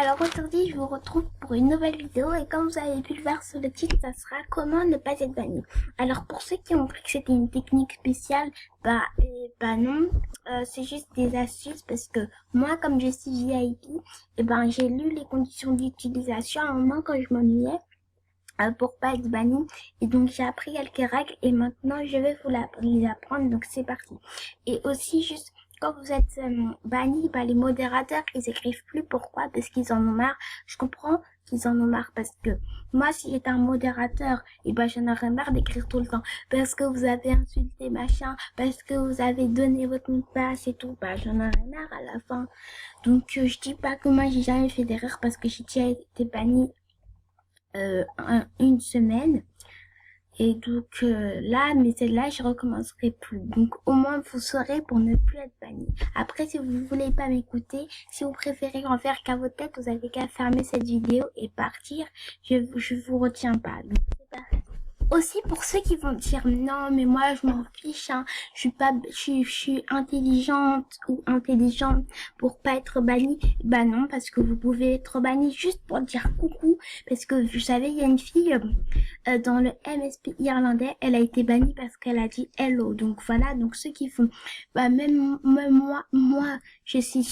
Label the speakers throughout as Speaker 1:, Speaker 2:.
Speaker 1: Alors aujourd'hui je vous retrouve pour une nouvelle vidéo et comme vous avez pu le voir sur le titre, ça sera comment ne pas être banni. Alors pour ceux qui ont cru que c'était une technique spéciale, bah non, c'est juste des astuces parce que moi comme je suis VIP, j'ai lu les conditions d'utilisation à un moment quand je m'ennuyais pour pas être banni et donc j'ai appris quelques règles et maintenant je vais vous les apprendre, donc c'est parti. Et aussi juste quand vous êtes banni, les modérateurs ils écrivent plus. Pourquoi? Parce qu'ils en ont marre. Je comprends qu'ils en ont marre parce que moi si j'étais un modérateur j'en aurais marre d'écrire tout le temps parce que vous avez insulté machin, parce que vous avez donné votre mot de passe et tout, j'en aurais marre à la fin. Donc je dis pas que moi j'ai jamais fait d'erreur parce que j'ai déjà été banni une semaine et donc là, mais celle-là je recommencerai plus, donc au moins vous saurez pour ne plus être banni. Après si vous voulez pas m'écouter, si vous préférez en faire qu'à votre tête, vous avez qu'à fermer cette vidéo et partir. Je vous retiens pas, donc c'est parti. Aussi pour ceux qui vont dire non mais moi je m'en fiche, je suis intelligente ou intelligente pour pas être banni. Non, parce que vous pouvez être banni juste pour dire coucou, parce que vous savez il y a une fille dans le MSP irlandais, elle a été bannie parce qu'elle a dit hello. Donc voilà, donc ceux qui font même moi je suis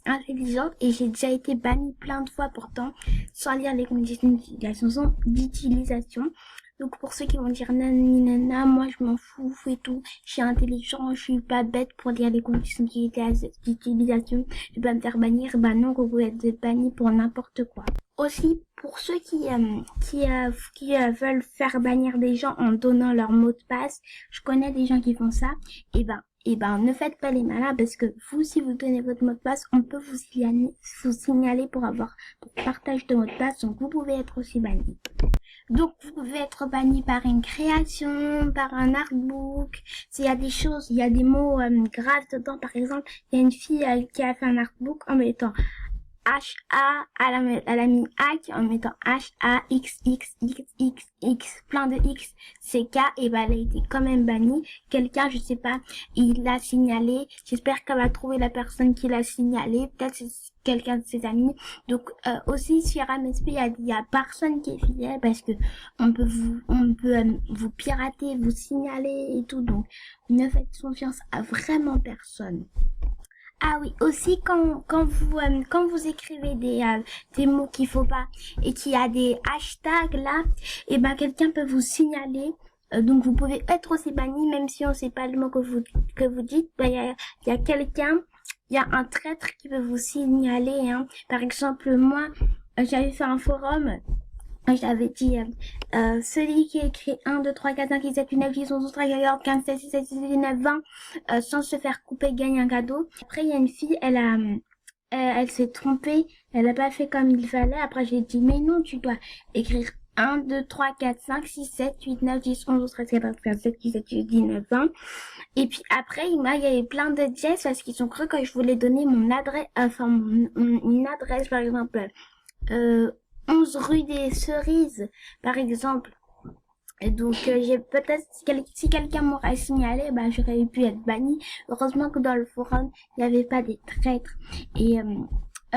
Speaker 1: intelligente et j'ai déjà été bannie plein de fois pourtant sans lire les conditions d'utilisation. Donc pour ceux qui vont dire nanana, moi je m'en fous et tout, je suis intelligent, je suis pas bête pour lire les conditions d'utilisation, je vais pas me faire bannir. Non, vous pouvez être banni pour n'importe quoi. Aussi pour ceux qui veulent faire bannir des gens en donnant leur mot de passe, je connais des gens qui font ça. Ne faites pas les malins parce que vous, si vous donnez votre mot de passe, on peut vous signaler pour partage de mot de passe, donc vous pouvez être aussi banni. Donc vous pouvez être banni par une création, par un artbook. S'il y a des choses, il y a des mots graves dedans. Par exemple, il y a une fille qui a fait un artbook en mettant HA, elle a mis hack en mettant HAXXXX, plein de X, CK, et elle a été quand même bannie. Quelqu'un, je sais pas, il l'a signalé. J'espère qu'elle va trouver la personne qui l'a signalé. Peut-être c'est quelqu'un de ses amis. Donc aussi sur MSP, il y a personne qui est fidèle parce que on peut vous pirater, vous signaler et tout. Donc ne faites confiance à vraiment personne. Ah oui, aussi quand vous écrivez des mots qu'il faut pas et qu'il y a des hashtags là, quelqu'un peut vous signaler. Donc vous pouvez être aussi banni même si on sait pas le mot que vous dites. Il y a quelqu'un, il y a un traître qui peut vous signaler. Par exemple moi, j'avais fait un forum. J'avais dit celui qui écrit 1, 2, 3, 4, 5, 6, 7, 8, 9, 10, 11, 12, 13, 14, 15, 16, 17, 18, 19, 20 sans se faire couper, gagne un cadeau. Après il y a une fille, elle s'est trompée, elle a pas fait comme il fallait. Après j'ai dit mais non, tu dois écrire 1, 2, 3, 4, 5, 6, 7, 8, 9, 10, 11, 12, 13, 14, 15, 16, 17, 18, 19, 20. Et puis après, il y avait plein de jets parce qu'ils ont cru que je voulais donner mon adresse, une adresse par exemple, 11 rue des Cerises, par exemple. Et donc, j'ai peut-être, si quelqu'un m'aurait signalé, j'aurais pu être banni. Heureusement que dans le forum, il n'y avait pas des traîtres. Et,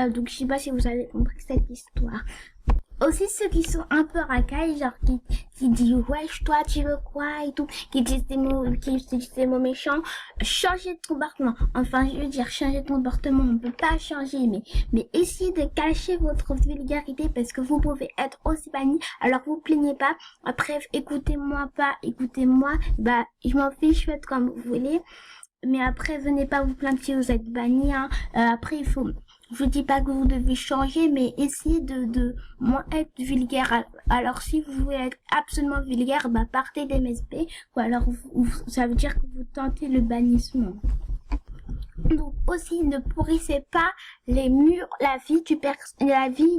Speaker 1: donc, je sais pas si vous avez compris cette histoire. Aussi ceux qui sont un peu racailles, genre qui disent wesh toi tu veux quoi et tout, qui disent des mots méchants, changez de comportement. Enfin je veux dire changer de comportement, on peut pas changer, mais essayez de cacher votre vulgarité parce que vous pouvez être aussi banni. Alors vous plaignez pas. Après écoutez-moi, je m'en fiche, faites comme vous voulez. Mais après venez pas vous plaindre si vous êtes banni. Après je vous dis pas que vous devez changer, mais essayez de moins être vulgaire. Alors si vous voulez être absolument vulgaire, partez d'MSP, ou alors ça veut dire que vous tentez le bannissement. Donc aussi ne pourrissez pas les murs, la vie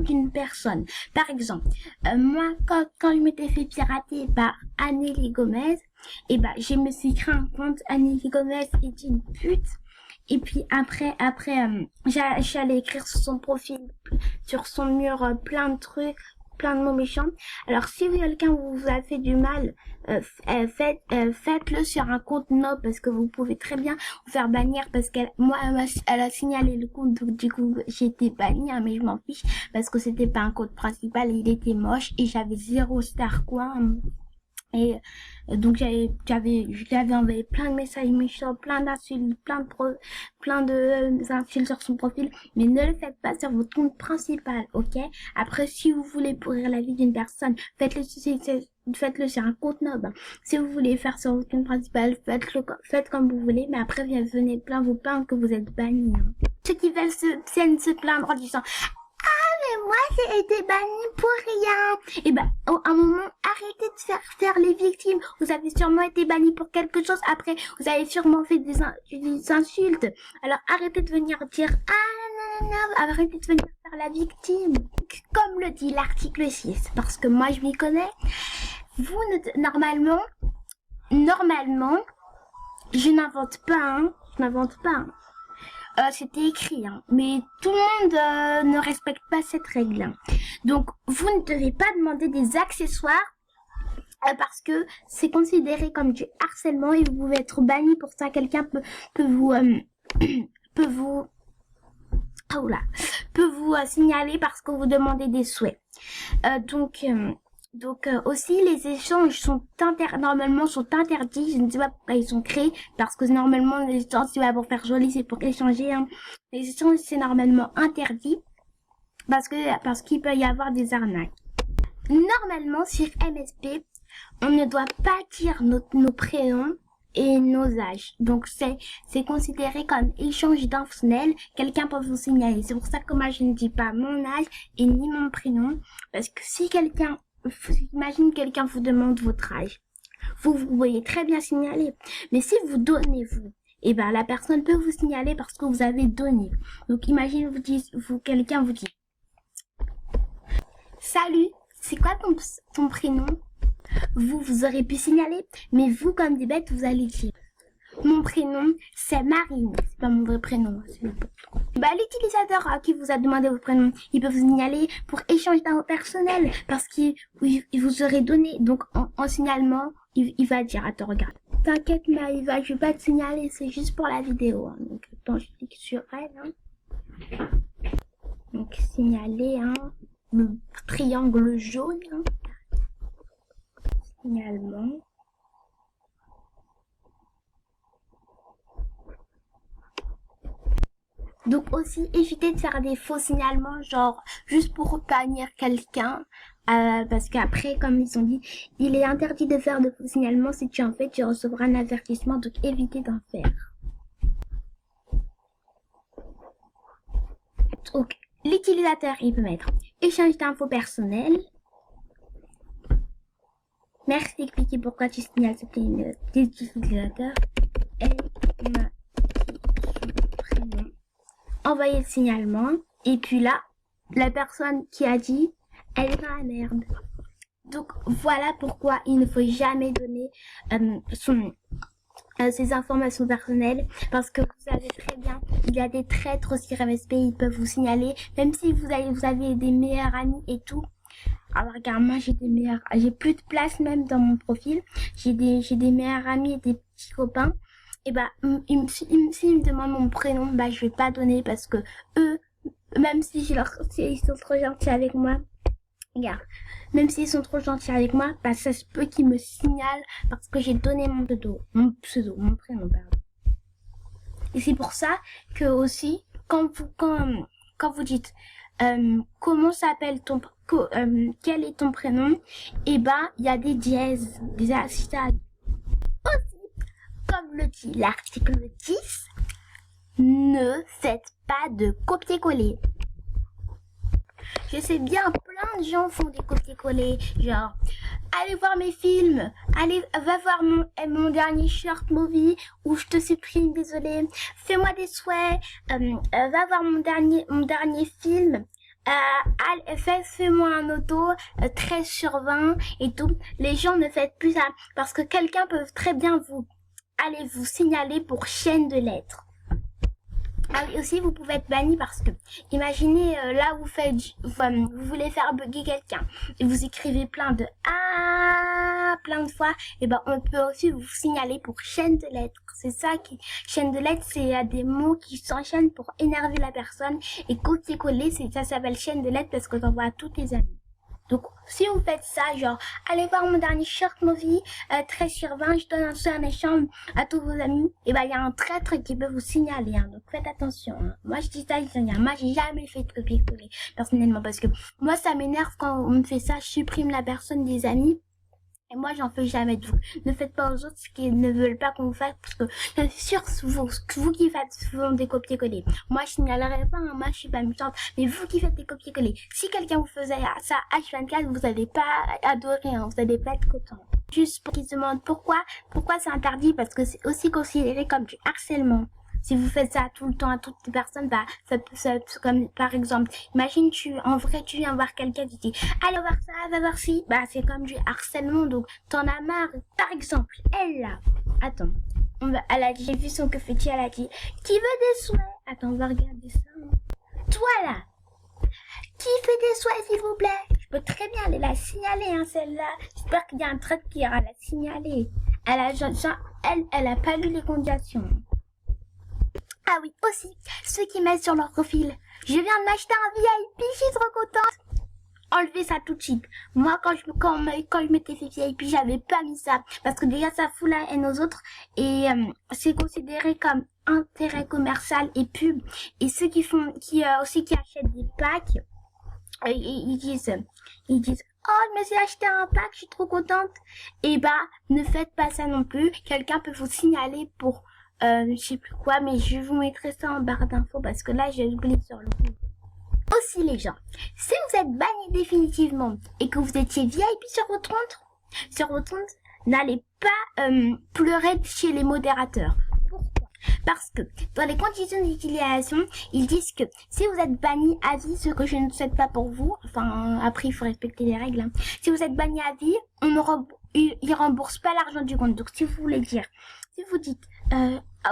Speaker 1: d'une personne. Par exemple, moi quand je m'étais fait pirater par Anneli Gomez, je me suis créé un compte. Anneli Gomez est une pute. Et puis après j'allais écrire sur son profil, sur son mur, plein de trucs plein de mots méchants. Alors si quelqu'un vous a fait du mal, faites-le sur un compte noble, parce que vous pouvez très bien vous faire bannir, parce elle a signalé le compte, donc du coup j'ai été bannie, hein, mais je m'en fiche parce que c'était pas un compte principal, il était moche et j'avais 0 star coin. Et donc je lui avais envoyé plein de messages méchants, plein d'insultes, plein de insultes sur son profil, mais ne le faites pas sur votre compte principal, ok? Après, si vous voulez pourrir la vie d'une personne, faites-le sur un compte noble. Si vous voulez faire sur votre compte principal, faites comme vous voulez, mais après venez vous plaindre que vous êtes banni. Hein. Ceux qui viennent se plaindre en disant mais moi j'ai été bannie pour rien. Et ben, à un moment, arrêtez de faire les victimes. Vous avez sûrement été banni pour quelque chose. Après, vous avez sûrement fait des insultes. Alors arrêtez de venir dire arrêtez de venir faire la victime. Comme le dit l'article 6. Parce que moi je m'y connais. Normalement, je n'invente pas, hein. C'était écrit, hein. Mais tout le monde ne respecte pas cette règle. Hein. Donc, vous ne devez pas demander des accessoires parce que c'est considéré comme du harcèlement et vous pouvez être banni pour ça. Quelqu'un peut vous signaler parce que vous demandez des souhaits. Donc aussi les échanges normalement sont interdits. Je ne sais pas pourquoi ils sont créés, parce que normalement les échanges c'est pas pour faire joli, c'est pour échanger. Hein. Les échanges c'est normalement interdit parce qu'il peut y avoir des arnaques. Normalement sur MSP, on ne doit pas dire nos prénoms et nos âges. Donc c'est considéré comme échange d'infernel. Quelqu'un peut vous signaler. C'est pour ça que moi je ne dis pas mon âge et ni mon prénom, parce que si imagine quelqu'un vous demande votre âge. Vous voyez très bien signaler. Mais si vous donnez et ben la personne peut vous signaler parce que vous avez donné. Donc imagine quelqu'un vous dit salut, c'est quoi ton prénom? Vous aurez pu signaler, mais vous comme des bêtes vous allez dire mon prénom c'est Marine, c'est pas mon vrai prénom. L'utilisateur à qui vous a demandé votre prénom, il peut vous signaler pour échange d'infos personnelles parce qu'il vous aurait donné. Donc en signalement, il va dire attends regarde, t'inquiète Maïva, je vais pas te signaler, c'est juste pour la vidéo. Hein. Donc attends, je clique sur elle. Hein. Donc signaler, hein, le triangle jaune. Hein. Signalement. Donc aussi, évitez de faire des faux signalements, genre juste pour bannir quelqu'un, parce qu'après, comme ils ont dit, il est interdit de faire de faux signalements. Si tu en fais, tu recevras un avertissement, donc évitez d'en faire. Donc, l'utilisateur, il peut mettre échange d'infos personnelles. Merci d'expliquer pourquoi tu signales cet utilisateur. Envoyer le signalement, et puis là, la personne qui a dit, elle est dans la merde. Donc voilà pourquoi il ne faut jamais donner ses informations personnelles, parce que vous savez très bien, il y a des traîtres sur MSP, ils peuvent vous signaler, même si vous avez des meilleurs amis et tout. Alors regarde, moi j'ai plus de place même dans mon profil, j'ai des meilleurs amis et des petits copains. Et bah, s'ils me demandent mon prénom, bah, je vais pas donner parce que eux, même si ils sont trop gentils avec moi, regarde, même s'ils sont trop gentils avec moi, bah, ça se peut qu'ils me signalent parce que j'ai donné mon prénom, pardon. Et c'est pour ça que aussi, quand vous dites, comment s'appelle quel est ton prénom, et bah, il y a des dièses, des hashtags. Comme le dit l'article 10, ne faites pas de copier-coller. Je sais bien, plein de gens font des copier-coller, genre, allez voir mes films, va voir mon dernier short movie, ou je te supprime, désolé, fais-moi des souhaits, va voir mon dernier film, fais-moi un auto, 13/20, et tout. Les gens ne faites plus ça, parce que quelqu'un peut très bien vous signaler pour chaîne de lettres. Ah oui, aussi, vous pouvez être banni parce que, imaginez, là, vous voulez faire bugger quelqu'un, et vous écrivez plein de plein de fois, et ben, on peut aussi vous signaler pour chaîne de lettres. C'est ça chaîne de lettres, c'est des mots qui s'enchaînent pour énerver la personne, et copier-coller, ça s'appelle chaîne de lettres parce que t'envoies à tous tes amis. Donc, si vous faites ça, genre, allez voir mon dernier short movie, 13/20, je donne un échange à tous vos amis, et ben, il y a un traître qui peut vous signaler, hein, donc faites attention, hein. Moi, je dis ça, moi, j'ai jamais fait de copier-coller, personnellement, parce que moi, ça m'énerve quand on me fait ça, je supprime la personne des amis. Et moi, j'en fais jamais. Donc, ne faites pas aux autres ce qu'ils ne veulent pas qu'on vous fasse, parce que bien sûr, vous qui faites souvent des copier-coller. Moi, je signalerai pas, hein, moi, je suis pas méchante, mais vous qui faites des copier-coller, si quelqu'un vous faisait ça H24, vous n'allez pas adorer, hein, vous n'allez pas être content. Juste pour qu'ils se demandent pourquoi c'est interdit, parce que c'est aussi considéré comme du harcèlement. Si vous faites ça tout le temps à toutes les personnes, bah, comme, par exemple, imagine en vrai, tu viens voir quelqu'un, tu dis, allez, voir ça, va voir ci, bah, c'est comme du harcèlement, donc, t'en as marre. Par exemple, elle, là, attends, elle a dit, j'ai vu son que fait-il, elle a dit, qui veut des souhaits? Attends, on va regarder ça. Toi, là, qui fait des souhaits, s'il vous plaît? Je peux très bien aller la signaler, hein, celle-là. J'espère qu'il y a un trait qui ira la signaler. Elle a pas lu les conditions. Ah oui, aussi, ceux qui mettent sur leur profil, je viens de m'acheter un VIP, je suis trop contente. Enlevez ça tout de suite. Moi, quand je m'étais fait VIP, j'avais pas mis ça. Parce que déjà, ça fout la haine aux autres. Et c'est considéré comme intérêt commercial et pub. Et ceux qui achètent des packs, ils disent, oh, je me suis acheté un pack, je suis trop contente. Et bah, ne faites pas ça non plus. Quelqu'un peut vous signaler pour je sais plus quoi, mais je vous mettrai ça en barre d'infos parce que là, j'ai oublié sur le coup. Aussi, les gens, si vous êtes banni définitivement et que vous étiez VIP sur votre compte, n'allez pas pleurer chez les modérateurs. Pourquoi? Parce que dans les conditions d'utilisation, ils disent que si vous êtes banni à vie, ce que je ne souhaite pas pour vous, enfin après il faut respecter les règles, hein. Si vous êtes banni à vie, ils remboursent pas l'argent du compte. Donc si vous voulez dire, si vous dites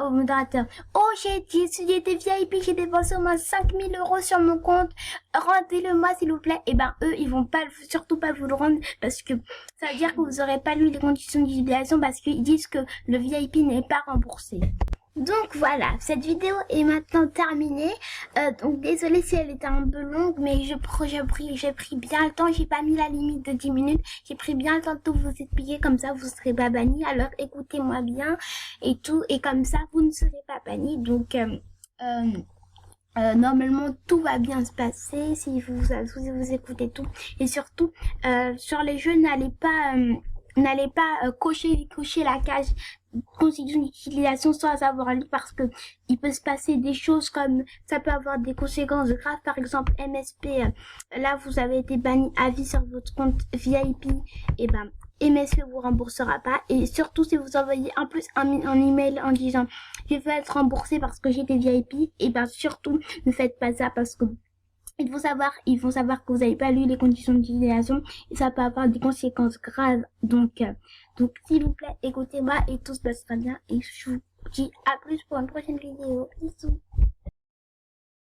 Speaker 1: au modérateur, oh j'ai été VIP, j'ai dépensé au moins 5000 € sur mon compte, rendez-le-moi s'il vous plaît, et ben eux ils vont surtout pas vous le rendre parce que ça veut dire que vous aurez pas lu les conditions d'utilisation parce qu'ils disent que le VIP n'est pas remboursé. Donc voilà, cette vidéo est maintenant terminée. Donc désolée si elle était un peu longue, mais j'ai pris bien le temps, j'ai pas mis la limite de 10 minutes, j'ai pris bien le temps de tout vous expliquer, comme ça vous serez pas banni. Alors écoutez-moi bien et tout, et comme ça vous ne serez pas banni. Donc normalement tout va bien se passer si vous écoutez tout, et surtout sur les jeux n'allez pas cocher la case conditions d'utilisation sans avoir lu, parce que il peut se passer des choses comme ça peut avoir des conséquences graves. Par exemple MSP, là vous avez été banni à vie sur votre compte VIP, et ben MSP vous remboursera pas. Et surtout si vous envoyez en plus un email en disant je veux être remboursé parce que j'étais VIP, et ben surtout ne faites pas ça parce que ils vont savoir que vous n'avez pas lu les conditions d'utilisation et ça peut avoir des conséquences graves. Donc s'il vous plaît, écoutez-moi et tout se passera bien, et je vous dis à plus pour une prochaine vidéo. Bisous.